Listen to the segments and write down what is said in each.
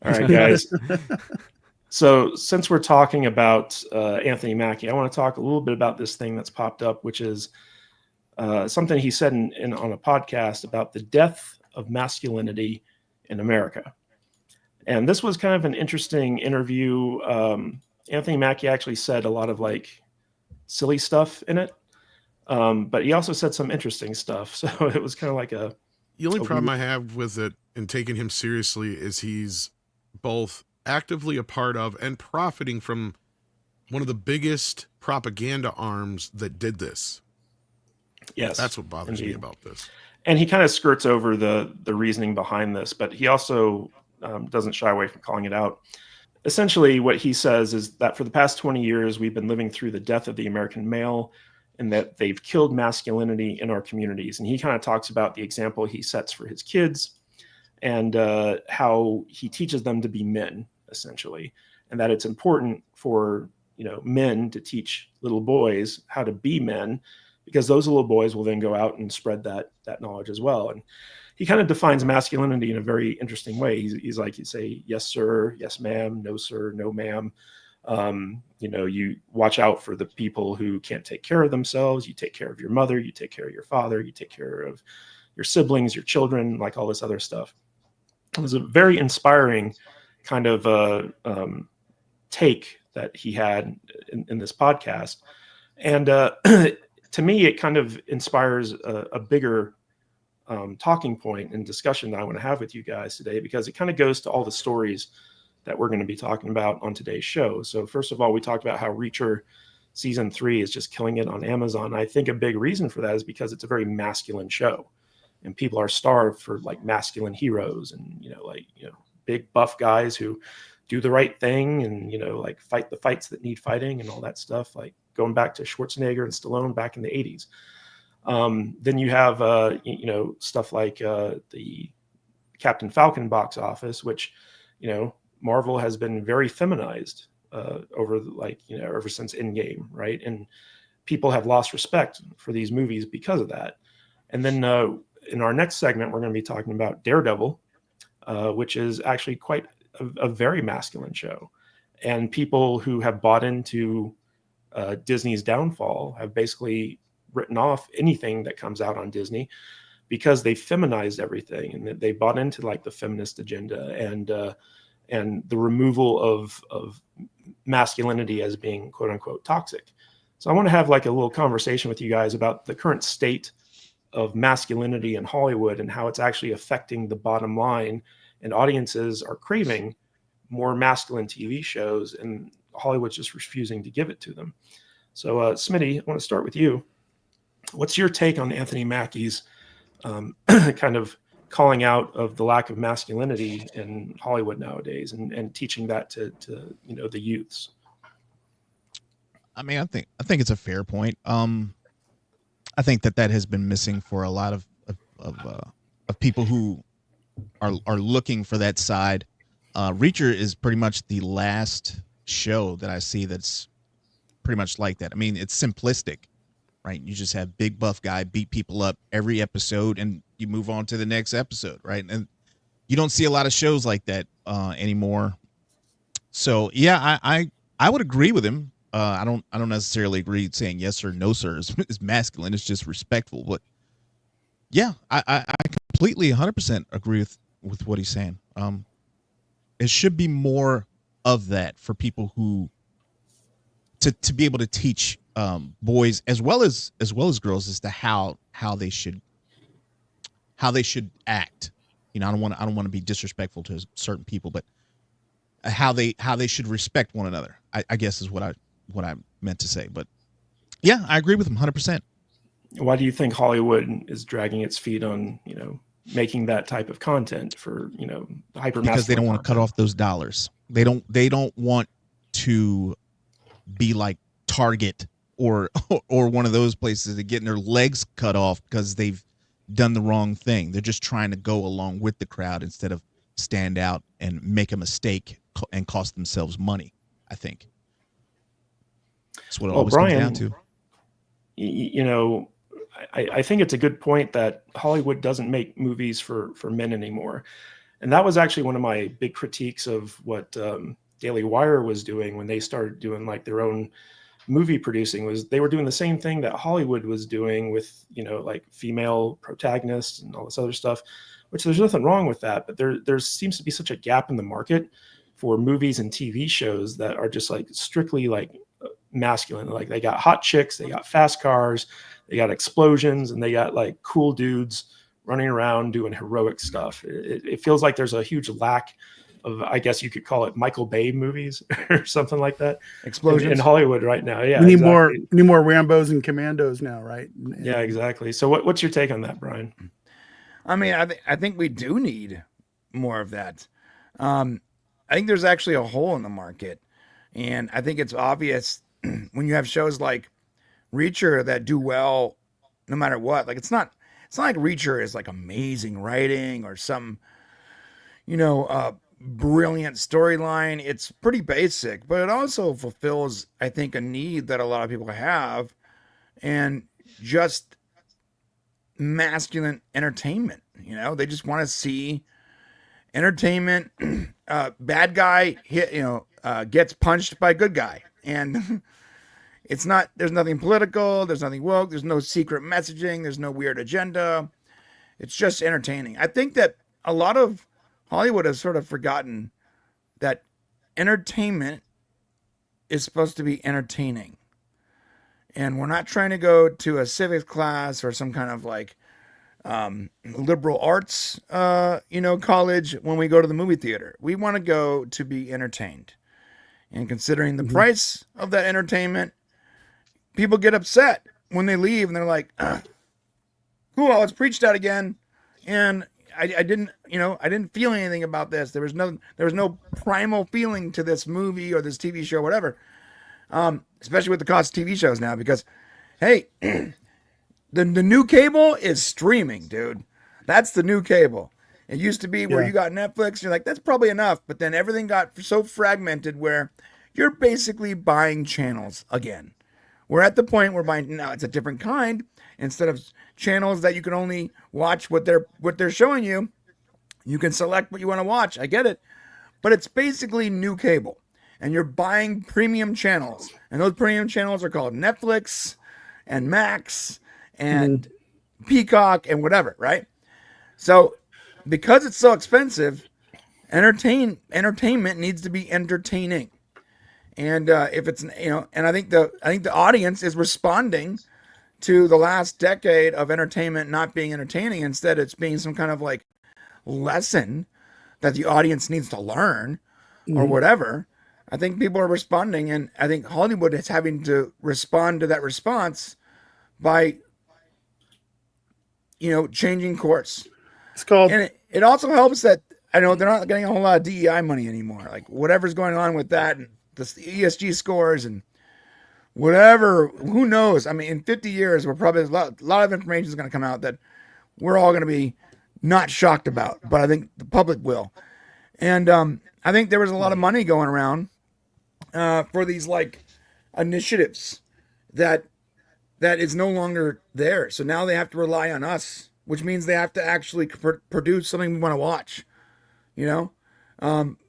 All right, guys. So since we're talking about Anthony Mackie, I want to talk a little bit about this thing that's popped up, which is something he said on a podcast about the death of masculinity in America. And this was kind of an interesting interview. Anthony Mackie actually said a lot of like silly stuff in it, but he also said some interesting stuff. So it was kind of like the only problem I have with it and taking him seriously is he's both actively a part of and profiting from one of the biggest propaganda arms that did this. Yes, that's what bothers indeed. me about this. And he kind of skirts over the reasoning behind this, but he also doesn't shy away from calling it out. Essentially, what he says is that for the past 20 years, we've been living through the death of the American male, and that they've killed masculinity in our communities. And he kind of talks about the example he sets for his kids and how he teaches them to be men, essentially, and that it's important for men to teach little boys how to be men, because those little boys will then go out and spread that knowledge as well. And he kind of defines masculinity in a very interesting way. He's like, you say, yes, sir, yes, ma'am, no, sir, no, ma'am. You watch out for the people who can't take care of themselves. You take care of your mother, you take care of your father, you take care of your siblings, your children, like all this other stuff. It was a very inspiring kind of take that he had in this podcast. And to me, it kind of inspires a bigger talking point and discussion that I want to have with you guys today, because it kind of goes to all the stories that we're going to be talking about on today's show. So first of all, we talked about how Reacher season 3 is just killing it on Amazon. I think a big reason for that is because it's a very masculine show, and people are starved for like masculine heroes and, big buff guys who do the right thing and, like fight the fights that need fighting and all that stuff, like going back to Schwarzenegger and Stallone back in the 80s. Then you have, stuff like the Captain Falcon box office, which, Marvel has been very feminized over ever since Endgame, right? And people have lost respect for these movies because of that. And then in our next segment, we're going to be talking about Daredevil, which is actually quite a very masculine show. And people who have bought into Disney's downfall have basically written off anything that comes out on Disney because they feminized everything, and they bought into like the feminist agenda and the removal of masculinity as being quote unquote toxic. So I want to have like a little conversation with you guys about the current state of masculinity in Hollywood and how it's actually affecting the bottom line, and audiences are craving more masculine TV shows and Hollywood's just refusing to give it to them. So Smitty, I want to start with you. What's your take on Anthony Mackie's kind of calling out of the lack of masculinity in Hollywood nowadays and teaching that to the youths? I mean, I think it's a fair point. I think that has been missing for a lot of people who are looking for that side. Reacher is pretty much the last show that I see that's pretty much like that. I mean, it's simplistic, right? You just have big buff guy beat people up every episode, and you move on to the next episode, right? And you don't see a lot of shows like that anymore. So yeah, I would agree with him. I don't necessarily agree saying yes or no, sir, is masculine. It's just respectful. But yeah, I completely 100% agree with what he's saying. It should be more of that for people who to be able to teach boys as well as girls as to how they should act. I don't want to be disrespectful to certain people, but how they should respect one another, I guess is what I meant to say. But yeah, I agree with him 100%. Why do you think Hollywood is dragging its feet on, making that type of content for, hyper? Because they don't want to cut off those dollars. They don't want to be like Target or one of those places that getting their legs cut off because they've done the wrong thing. They're just trying to go along with the crowd instead of stand out and make a mistake and cost themselves money, I think. That's what it always Brian, comes down to. I think it's a good point that Hollywood doesn't make movies for men anymore. And that was actually one of my big critiques of what Daily Wire was doing when they started doing like their own movie producing. Was they were doing the same thing that Hollywood was doing with, you know, like female protagonists and all this other stuff, which there's nothing wrong with that. But there seems to be such a gap in the market for movies and TV shows that are just like strictly like masculine. Like they got hot chicks, they got fast cars, they got explosions, and they got like cool dudes running around doing heroic stuff. It feels like there's a huge lack of, I guess you could call it Michael Bay movies or something like that. Explosions in Hollywood right now. Yeah, we need exactly. more Rambos and Commandos now, right? And, yeah, exactly. So what's your take on that, Brian? I mean, I think we do need more of that. I think there's actually a hole in the market, and I think it's obvious when you have shows like Reacher that do well no matter what. Like it's not like Reacher is like amazing writing or some, you know, brilliant storyline. It's pretty basic, but it also fulfills, I think, a need that a lot of people have, and just masculine entertainment. You know, they just want to see entertainment. Bad guy gets punched by good guy, and there's nothing political, there's nothing woke, there's no secret messaging, there's no weird agenda. It's just entertaining. I think that a lot of Hollywood has sort of forgotten that entertainment is supposed to be entertaining. And we're not trying to go to a civics class or some kind of like liberal arts, college when we go to the movie theater. We want to go to be entertained. And considering the price of that entertainment, people get upset when they leave and they're like, cool, it's preached out again. And I didn't feel anything about this. There was no primal feeling to this movie or this TV show, whatever. Especially with the cost of TV shows now, because hey, the new cable is streaming, dude. That's the new cable. It used to be where you got Netflix, you're like, that's probably enough. But then everything got so fragmented where you're basically buying channels again. We're at the point where now it's a different kind. Instead of channels that you can only watch what they're showing you, you can select what you want to watch. I get it. But it's basically new cable. And you're buying premium channels. And those premium channels are called Netflix and Max and Peacock and whatever, right? So because it's so expensive, entertainment needs to be entertaining. And if it's, and I think the audience is responding to the last decade of entertainment not being entertaining. Instead, it's being some kind of like lesson that the audience needs to learn or whatever. I think people are responding, and I think Hollywood is having to respond to that response by, changing course. It's called, and it also helps that I know they're not getting a whole lot of DEI money anymore. Like whatever's going on with that and the ESG scores and whatever, who knows? I mean, in 50 years, we're probably a lot of information is going to come out that we're all going to be not shocked about, but I think the public will. And I think there was a lot of money going around for these like initiatives that is no longer there. So now they have to rely on us, which means they have to actually produce something we want to watch.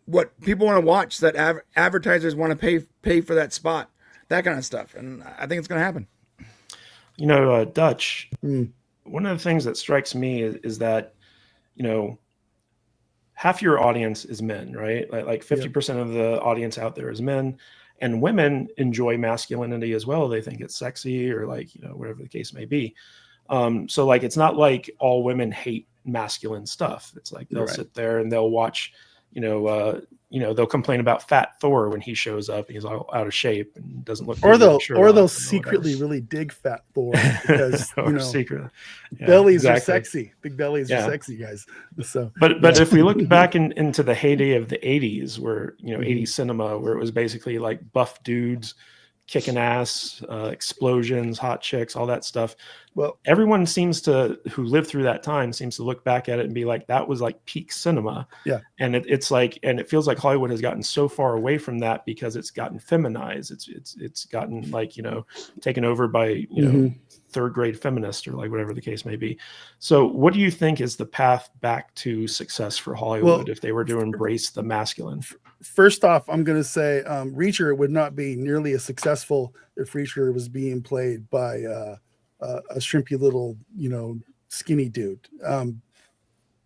What people want to watch, that advertisers want to pay for that spot, that kind of stuff. And I think it's going to happen. Dutch, one of the things that strikes me is that, half your audience is men, right? Like 50% of the audience out there is men, and women enjoy masculinity as well. They think it's sexy or like, whatever the case may be. So like, it's not like all women hate masculine stuff. It's like, they'll sit there and they'll watch, they'll complain about Fat Thor when he shows up. He's all out of shape and doesn't look. Or they'll secretly really dig Fat Thor because secretly, bellies are sexy. Big bellies are sexy, guys. So, but if we look back into the heyday of the '80s, where 80s cinema, where it was basically like buff dudes kicking ass, explosions, hot chicks, all that stuff. Well, everyone who lived through that time seems to look back at it and be like, that was like peak cinema. Yeah. And it's like, and it feels like Hollywood has gotten so far away from that because it's gotten feminized. It's gotten like, taken over by, third grade feminists or like whatever the case may be. So what do you think is the path back to success for Hollywood if they were to embrace the masculine? First off, I'm going to say Reacher would not be nearly as successful if Reacher was being played by a shrimpy little, skinny dude.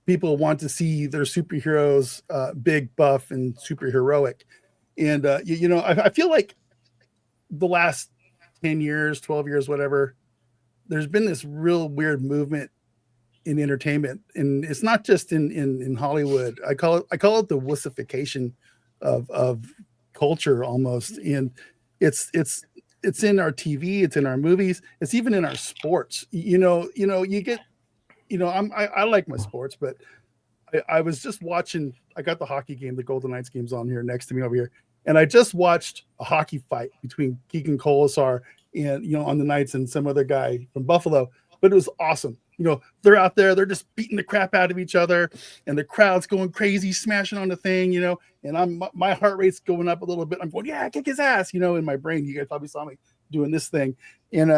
People want to see their superheroes big, buff, and superheroic. And, I feel like the last 10 years, 12 years, whatever, there's been this real weird movement in entertainment. And it's not just in Hollywood. I call it the wussification of culture almost. And it's in our TV, it's in our movies, it's even in our sports. You get, I like my sports, but I was just watching, I got the hockey game, the Golden Knights game's on here next to me over here. And I just watched a hockey fight between Keegan Colasar and, on the Knights and some other guy from Buffalo, but it was awesome. They're out there, they're just beating the crap out of each other and the crowd's going crazy, smashing on the thing, and my heart rate's going up a little bit. I'm going, yeah, kick his ass, in my brain. You guys probably saw me doing this thing. And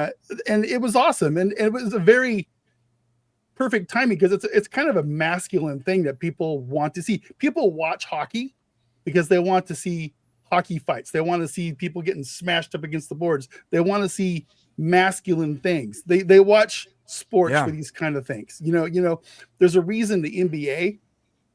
it was awesome. And it was a very perfect timing because it's kind of a masculine thing that people want to see. People watch hockey because they want to see hockey fights. They want to see people getting smashed up against the boards. They want to see masculine things. They watch sports for these kind of things. There's a reason the NBA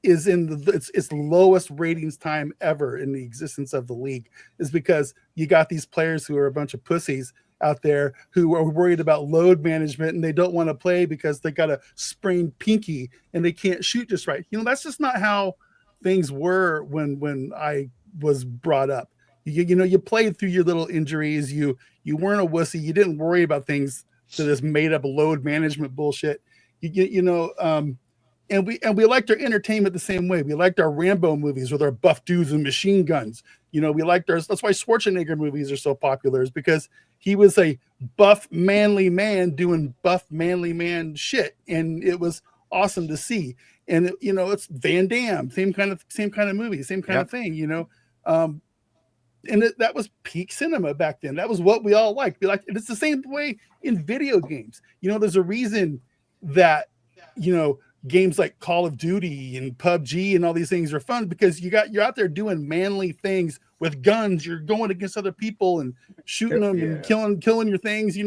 is in its lowest ratings time ever in the existence of the league, is because you got these players who are a bunch of pussies out there who are worried about load management and they don't want to play because they got a sprained pinky and they can't shoot just right. That's just not how things were when I was brought up. You played through your little injuries. You weren't a wussy. You didn't worry about things to this made up load management bullshit. And we liked our entertainment the same way. We liked our Rambo movies with our buff dudes and machine guns. We liked ours. That's why Schwarzenegger movies are so popular, is because he was a buff manly man doing buff manly man shit, and it was awesome to see. And it's Van Damme, same kind of movie, same kind of thing. And that was peak cinema back then. That was what we all liked. And it's the same way in video games. There's a reason that games like Call of Duty and PUBG and all these things are fun, because you're out there doing manly things with guns. You're going against other people and shooting them and killing your things,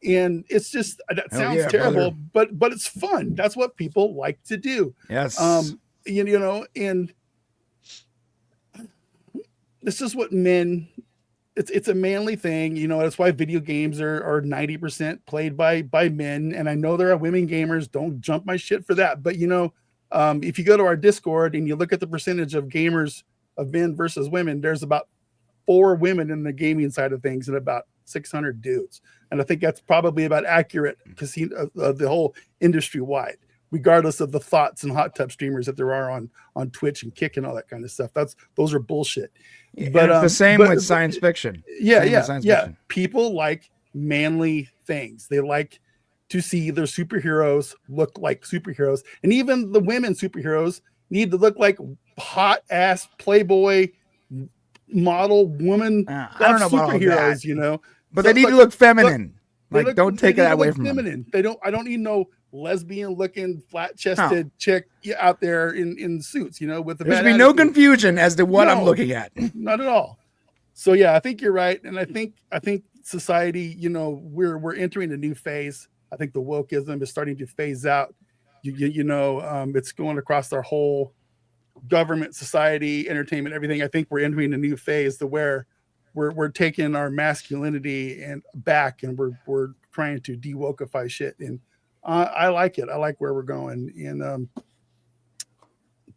and it's just, that sounds terrible, but it's fun. That's what people like to do. Yes. And this is what men, it's a manly thing. That's why video games are 90% played by men. And I know there are women gamers, don't jump my shit for that. But if you go to our Discord and you look at the percentage of gamers of men versus women, there's about 4 women in the gaming side of things and about 600 dudes. And I think that's probably about accurate, because the whole industry wide, regardless of the thoughts and hot tub streamers that there are on Twitch and Kick and all that kind of stuff. Those are bullshit. But it's the same with science fiction. Fiction. People like manly things. They like to see their superheroes look like superheroes. And even the women superheroes need to look like hot ass Playboy model woman. I don't know about superheroes, but they need to look feminine. Don't take it away from feminine. Them. I don't need no lesbian looking flat chested chick out there in suits, with the there's be no confusion as to what I'm looking at. Not at all. So I think you're right. And I think society, we're entering a new phase. I think the wokeism is starting to phase out. It's going across our whole government, society, entertainment, everything. I think we're entering a new phase to where we're taking our masculinity and back, and we're trying to de-wokeify shit. And I like it. I like where we're going, and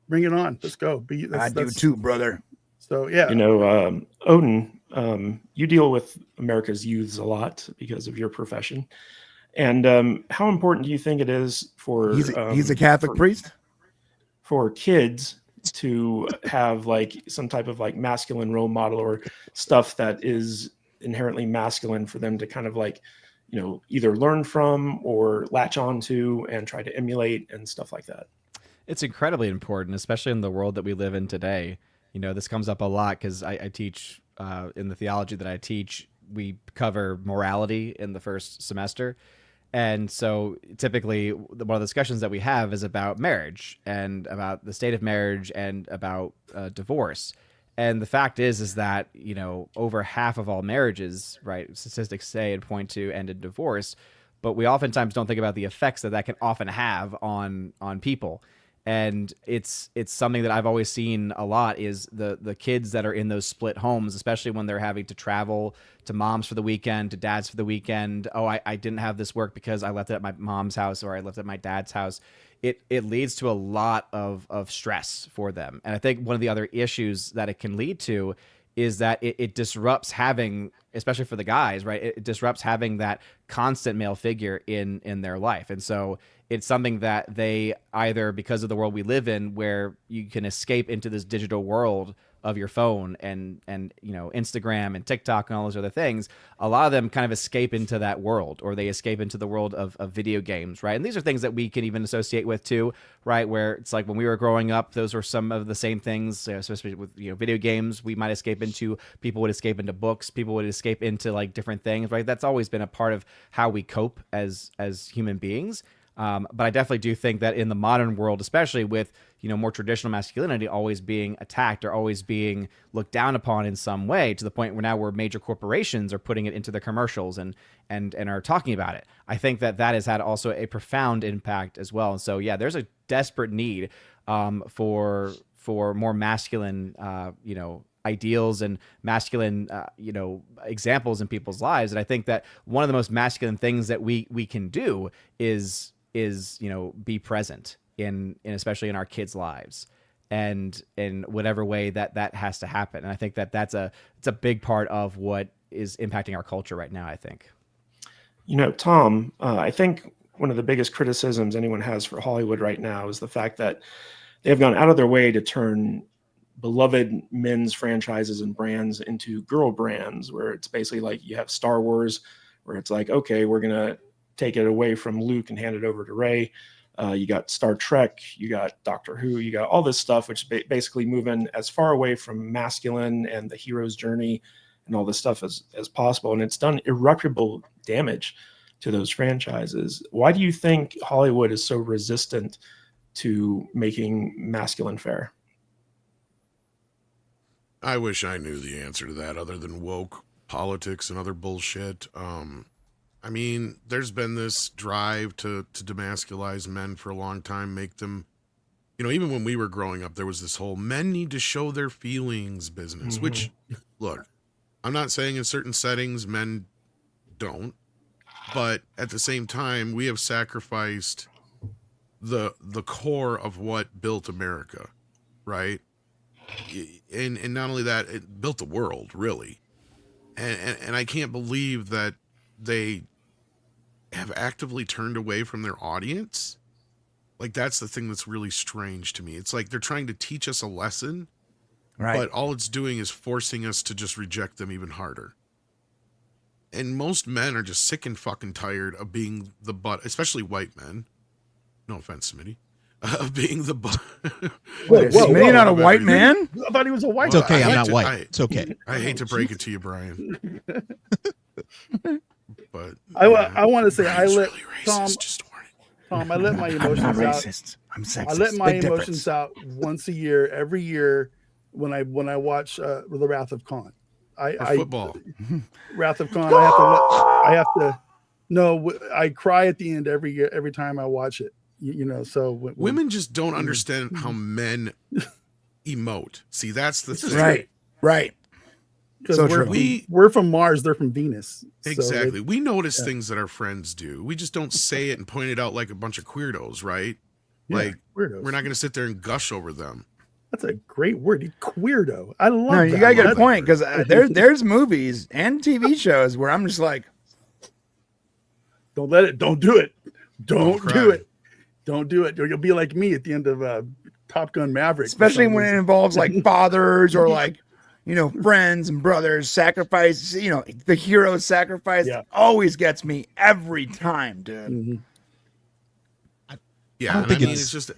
bring it on. Let's go. I do too, brother. So yeah, Odin, you deal with America's youths a lot because of your profession. And how important do you think it is for he's a Catholic priest, for kids to have like some type of like masculine role model or stuff that is inherently masculine for them to kind of like, either learn from or latch onto and try to emulate and stuff like that? It's incredibly important, especially in the world that we live in today. This comes up a lot because I teach in the theology that I teach. We cover morality in the first semester. And so typically one of the discussions that we have is about marriage and about the state of marriage and about divorce. And the fact is that, over half of all marriages, right, statistics say and point to end in divorce, but we oftentimes don't think about the effects that can often have on people. And it's something that I've always seen a lot is the kids that are in those split homes, especially when they're having to travel to mom's for the weekend, to dad's for the weekend. Oh, I didn't have this work because I left it at my mom's house or I left it at my dad's house. It leads to a lot of stress for them. And I think one of the other issues that it can lead to is that it disrupts having, especially for the guys, right? It disrupts having that constant male figure in their life. And so it's something that they either, because of the world we live in, where you can escape into this digital world of your phone and Instagram and TikTok and all those other things, a lot of them kind of escape into that world, or they escape into the world of video games, right? And these are things that we can even associate with too, right? Where it's like when we were growing up, those were some of the same things, especially with video games. We might escape into, people would escape into books, people would escape into like different things, right? That's always been a part of how we cope as human beings. But I definitely do think that in the modern world, especially with more traditional masculinity always being attacked or always being looked down upon in some way, to the point where major corporations are putting it into their commercials and are talking about it. I think that has had also a profound impact as well. And so yeah, there's a desperate need for more masculine ideals and masculine examples in people's lives. And I think that one of the most masculine things that we can do is be present in especially in our kids' lives, and in whatever way that has to happen. And I think that it's a big part of what is impacting our culture right now, I think. Tom, I think one of the biggest criticisms anyone has for Hollywood right now is the fact that they have gone out of their way to turn beloved men's franchises and brands into girl brands, where it's basically like you have Star Wars, where it's like, okay, we're going to take it away from Luke and hand it over to Rey. You got Star Trek, you got Doctor Who, you got all this stuff, which basically moving as far away from masculine and the hero's journey and all this stuff as possible. And it's done irreparable damage to those franchises. Why do you think Hollywood is so resistant to making masculine fair? I wish I knew the answer to that, other than woke politics and other bullshit. I mean, there's been this drive to demasculize men for a long time, make them, even when we were growing up, there was this whole men need to show their feelings business, which, look, I'm not saying in certain settings men don't, but at the same time, we have sacrificed the core of what built America, right? And not only that, it built the world, really. And I can't believe that they have actively turned away from their audience. Like, that's the thing that's really strange to me. It's like they're trying to teach us a lesson, right? But all it's doing is forcing us to just reject them even harder. And most men are just sick and fucking tired of being the butt, especially white men. No offense, Smitty. Of being the butt. Wait, is Smitty not a white man? I thought he was a white. It's okay. I'm not white. It's okay. I hate to break it to you, Brian. But I want to say I let really Tom. just warning. Tom, I let my I'm emotions not out. racist. I'm sexist. I let my Big emotions difference. out once a year, every year when I watch The Wrath of Khan. Football. Wrath of Khan. I have to. No, I cry at the end every year, every time I watch it. So Women just don't understand how men emote. See, that's the thing. Right. Because So we're from Mars, they're from Venus. Exactly. We notice things that our friends do. We just don't say it and point it out like a bunch of queerdos, right? Like, weirdos. we're not going to sit there and gush over them. That's a great word, queerdo. I love. No, that. you got a good That's- point, because there's movies and TV shows where I'm just like, Don't do it. Don't cry. do it. Don't do it. You'll be like me at the end of Top Gun Maverick. especially when it involves like fathers or like friends and brothers sacrifice, the hero sacrifice always gets me every time, dude. Mhm. Yeah, I don't and think I mean, it's- it's just.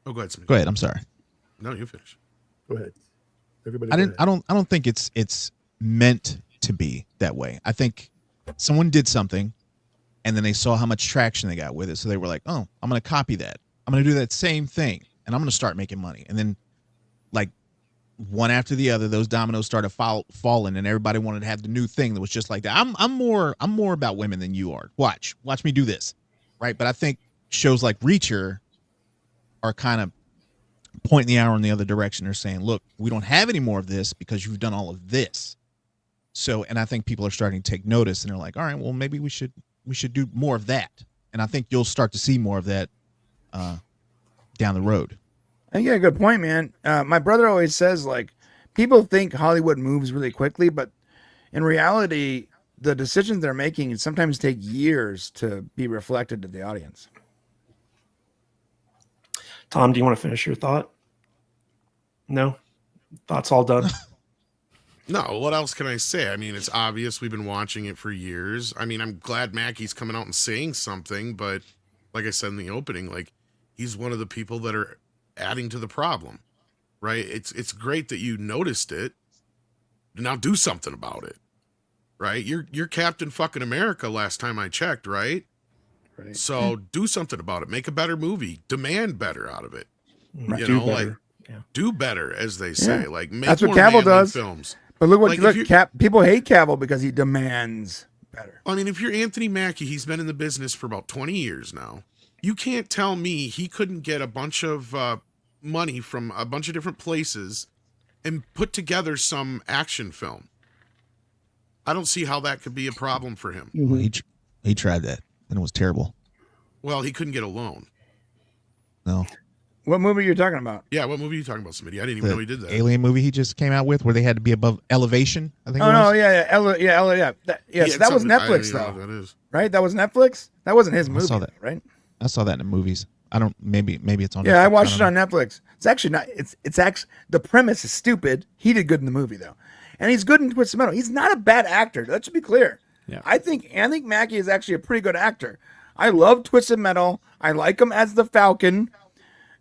Oh, go ahead, Smitty. Go ahead. I'm sorry. No, you finish. Go ahead. Everybody. I go didn't. ahead. I don't think it's meant to be that way. I think someone did something, and then they saw how much traction they got with it, so they were like, "Oh, I'm going to copy that. I'm going to do that same thing, and I'm going to start making money." And then, like, one after the other, those dominoes started falling, and everybody wanted to have the new thing that was just like that. I'm more about women than you are. Watch me do this, right? But I think shows like Reacher are kind of pointing the arrow in the other direction. They're saying, look, we don't have any more of this because you've done all of this. So, and I think people are starting to take notice, and they're like, all right, well, maybe we should do more of that. And I think you'll start to see more of that down the road. I think you got a good point, man. My brother always says, like, people think Hollywood moves really quickly, but in reality, the decisions they're making sometimes take years to be reflected to the audience. Tom, do you want to finish your thought? No? Thought's all done? No, what else can I say? I mean, it's obvious we've been watching it for years. I mean, I'm glad Mackie's coming out and saying something, but like I said in the opening, like, he's one of the people that are adding to the problem, right? It's great that you noticed it. Now do something about it, right? You're Captain fucking America last time I checked, right? Right. So do something about it. Make a better movie. Demand better out of it. You Do know, better. like, Yeah. do better, as they say. Yeah. Like, make That's what more Cavill manly does. films. But look Like, if you- people hate Cavill because he demands better. I mean, if you're Anthony Mackie, he's been in the business for about 20 years now. You can't tell me he couldn't get a bunch of money from a bunch of different places and put together some action film. I don't see how that could be a problem for him. Well, he tried that, and it was terrible. Well, he couldn't get a loan. No, What movie are you talking about? Yeah, what movie are you talking about, Smitty? I didn't even know he did that. Alien movie he just came out with, where they had to be above elevation. I think. Oh it no, was. yeah. So that was something- I don't Netflix even know though, what that is. right? That was Netflix. That wasn't his movie, saw that. right? I saw that in the movies. I don't. Maybe it's on. Yeah, Netflix. I watched it don't on Netflix. It's actually not. It's actually, the premise is stupid. He did good in the movie though, and he's good in Twisted Metal. He's not a bad actor. That should be clear. Yeah. I think Mackie is actually a pretty good actor. I love Twisted Metal. I like him as the Falcon.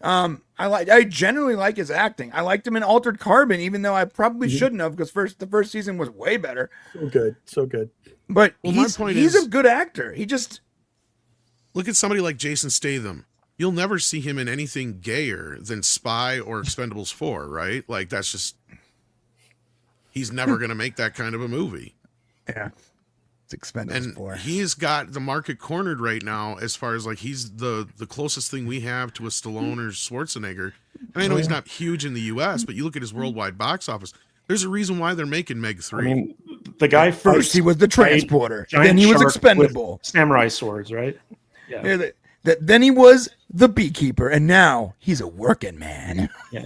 I genuinely like his acting. I liked him in Altered Carbon, even though I probably shouldn't have, because the first season was way better. So good. But Well, my he's point he's is- a good actor. He just Look at somebody like Jason Statham. You'll never see him in anything gayer than Spy or Expendables 4, right? Like, that's just... He's never going to make that kind of a movie. it's Expendables And 4. he has got the market cornered right now as far as, like, he's the closest thing we have to a Stallone or Schwarzenegger. And I know he's not huge in the U.S., but you look at his worldwide box office, there's a reason why they're making Meg 3. I mean, the guy First he was the transporter, giant then he was shark with expendable. samurai swords, right? Yeah. Yeah, then he was the beekeeper, and now he's a working man. Yeah.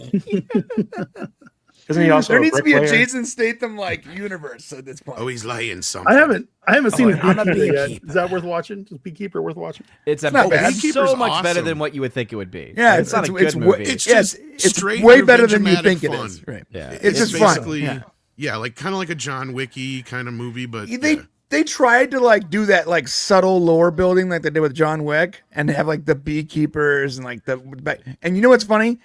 Isn't he also There a needs to be a bricklayer? Jason Statham like universe at this point. Oh, he's laying something. I haven't seen wait, I'm a Beekeeper yet. beekeeper. Is that worth watching? Is Beekeeper worth watching? It's not bad. so Beekeeper's much better awesome. than what you would think it would be. Yeah, it's not a good it's movie. It's yes, just it's straight way better than you revenge think it fun. is. Right. Yeah. It's just fun. basically, Yeah. like kind of like a John Wicky kind of movie, but They tried to like do that like subtle lore building like they did with John Wick, and have like the beekeepers and like and you know what's funny?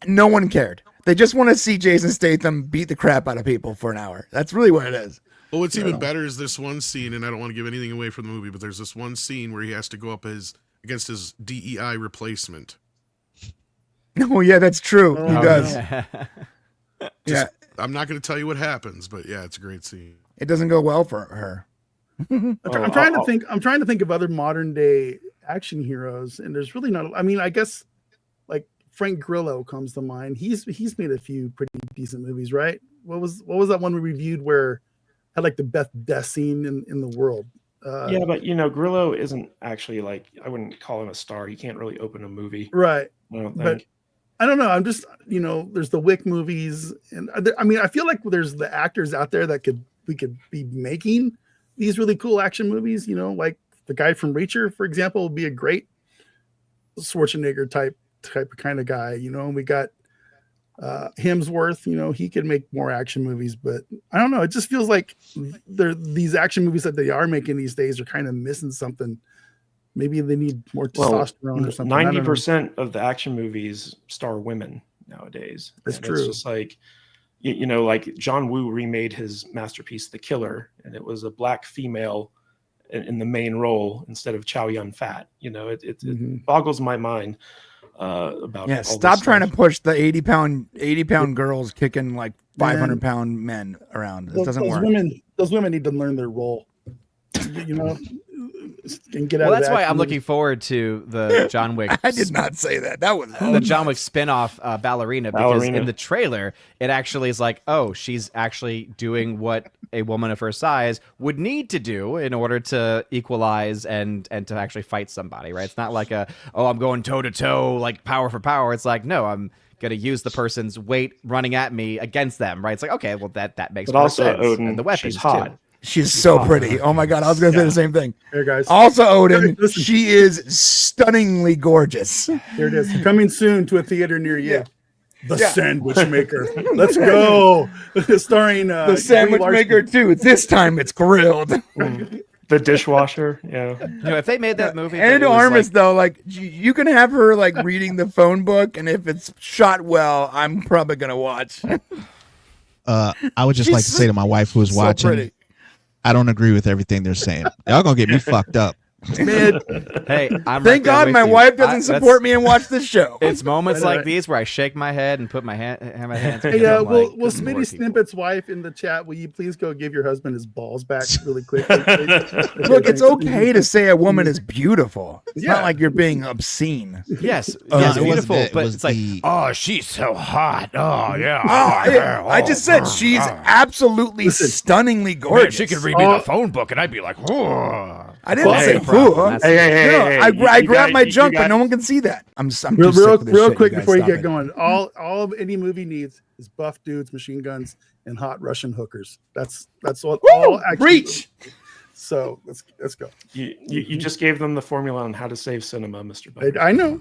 No one cared. They just want to see Jason Statham beat the crap out of people for an hour. That's really what it is. Well, what's even better is this one scene, and I don't want to give anything away from the movie, but there's this one scene where he has to go up against his DEI replacement. Oh yeah, that's true. Oh, He no. does. Just- I'm not going to tell you what happens, but yeah, it's a great scene. It doesn't go well for her. I'm trying to think of other modern day action heroes, and there's really not. I mean, I guess like Frank Grillo comes to mind. He's made a few pretty decent movies, right? What was that one we reviewed where had like the best death scene in the world? Yeah, but Grillo isn't actually like, I wouldn't call him a star. He can't really open a movie. Right. I don't But think. I don't know. I'm just, there's the Wick movies, and I mean, I feel like there's the actors out there that we could be making these really cool action movies. Like the guy from Reacher, for example, would be a great Schwarzenegger type of kind of guy. We got Hemsworth, you know, he could make more action movies, but I don't know. It just feels like these action movies that they are making these days are kind of missing something. Maybe they need more testosterone or something. 90% of the action movies star women nowadays. That's and true. It's just like, you know, like John Woo remade his masterpiece, The Killer, and it was a black female in the main role instead of Chow Yun Fat. You know, it boggles my mind about. Yeah, all stop this trying stuff. to push the 80-pound girls kicking like 500-pound men around. It doesn't work. Those women need to learn their role. You know, and get out. Well, of that's why I'm action looking forward to the John Wick. I did not say that. That was the John Wick spin-off Ballerina, because in the trailer it actually is like, oh, she's actually doing what a woman of her size would need to do in order to equalize and to actually fight somebody, right? It's not like I'm going toe to toe, like power for power. It's like, no, I'm gonna use the person's weight running at me against them, right? It's like, okay, well that makes But more also, sense. Odin, And the weapons she's hot. too. She's so pretty. Oh my god, I was gonna say the same thing. Here, guys. Also, Odin, Listen. she is stunningly gorgeous. Here it is. Coming soon to a theater near you. Yeah. The Sandwich Maker. Let's go. Starring The Sandwich Maker too. This time it's grilled. The dishwasher, yeah. You know, if they made that movie, Anna that de was Armas, like, though, like you can have her like reading the phone book, and if it's shot well, I'm probably gonna watch. I would just She's like to say to my wife who is so watching, pretty. I don't agree with everything they're saying. Y'all gonna get me fucked up. Man, hey, I'm right thank there God with my you. wife doesn't That's- support me and watch this show. It's moments Right, like right. these where I shake my head and put my hands. Hey, together. I'm will like, will good Smitty Lord, people. Snippet's wife in the chat? Will you please go give your husband his balls back really quickly? Look, it's okay to say a woman is beautiful. It's Yeah. not like you're being obscene. Yes, No, yes, it wasn't beautiful, that. It but was it's like, the- oh, she's so hot. Oh yeah. Oh, yeah. I just said she's absolutely Listen. stunningly gorgeous. she could read me the phone book, and I'd be like, oh. I didn't Hey, say problem. who. That's- Hey, I grab my you junk, but got- no one can see that. I'm too Real sick for this shit, quick guys. before you Stop get it. going. All any movie needs is buff dudes, machine guns, and hot Russian hookers. That's what all Woo! action Reach. So let's go. You just gave them the formula on how to save cinema, Mr. Butter. I know.